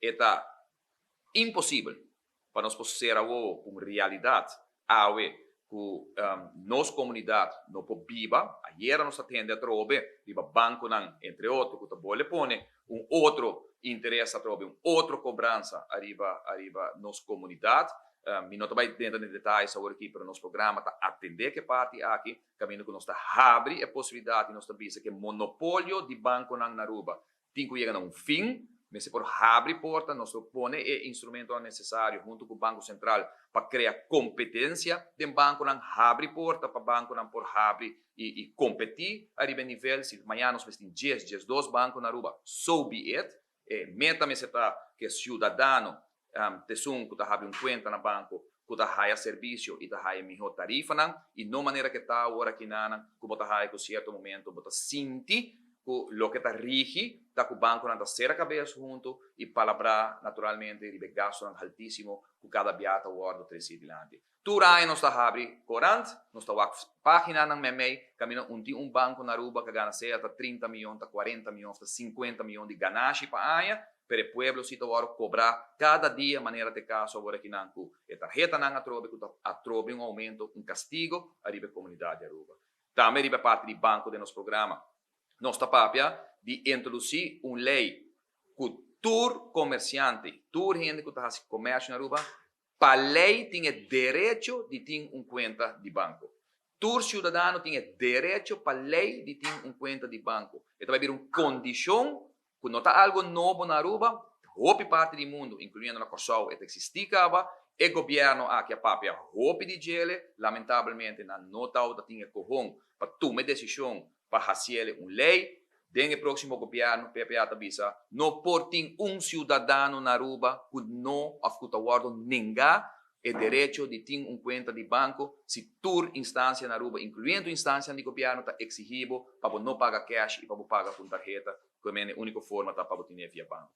Eta impossível para nós ser uma realidade que nossa comunidade não pode viva. Ayer nós atende a trobe, riba banco nan, entre outros, que também pone outro interesse a trobe, outra cobrança arriba nossa comunidade. Mi não vai dentro de detalhes agora aqui para o nosso programa, tá atender que parte aqui, caminho que nós está abre a possibilidade, nós está visa que monopólio de banco nan Naruba tem que chegar a fim, mas se por abrir porta, nós põe o instrumento necessário junto com o Banco Central para criar competência de banco nan abrir porta para banco nan por abrir e competir a nível, se amanhã nós temos 10, 2 bancos na Aruba, so be it, meta me está que cidadão tesum que está abrindo conta na banco, que está haya serviço e está haya melhor tarifa nan, e não maneira que está agora aqui nan, que está haya com certo momento, está sinti que lo que está rigi, está com o banco não está ser a cabeça junto e palabra naturalmente de gasto altíssimo com cada biata o ordo 3 dilante. Turai nós está abrindo corante, nós está página nan memei, caminho banco na Aruba que ganha certa 30 milhões, 40 milhões, 50 milhões de ganache para aia, para o povo se agora cobrar cada dia maneira de caso agora aqui nan com a tarjeta nan atrobe aumento, castigo a comunidade Aruba. Também riba parte do banco de nosso programa. Nós papia de introduzir uma lei que todo comerciante, todo gente que está fazendo comércio na Aruba, para a lei tem direito de ter uma conta de banco. Todo cidadão tem direito para a lei de ter uma conta de banco. Então vai haver uma condição que não está algo novo na Aruba, outra parte do mundo, incluindo na Corsol, existia, e o governo aqui a papia, outra de gele, lamentavelmente, não está tinha corrão para tomar decisão para fazer uma lei, dentro do próximo governo, PPA avisa, não pode ter cidadão na Aruba que não afeta ninguém o direito de ter uma conta de banco se toda instância na Aruba, incluindo instância do governo, está exigido para não pagar cash e para pagar com tarjeta, que é a única forma para ter via banco.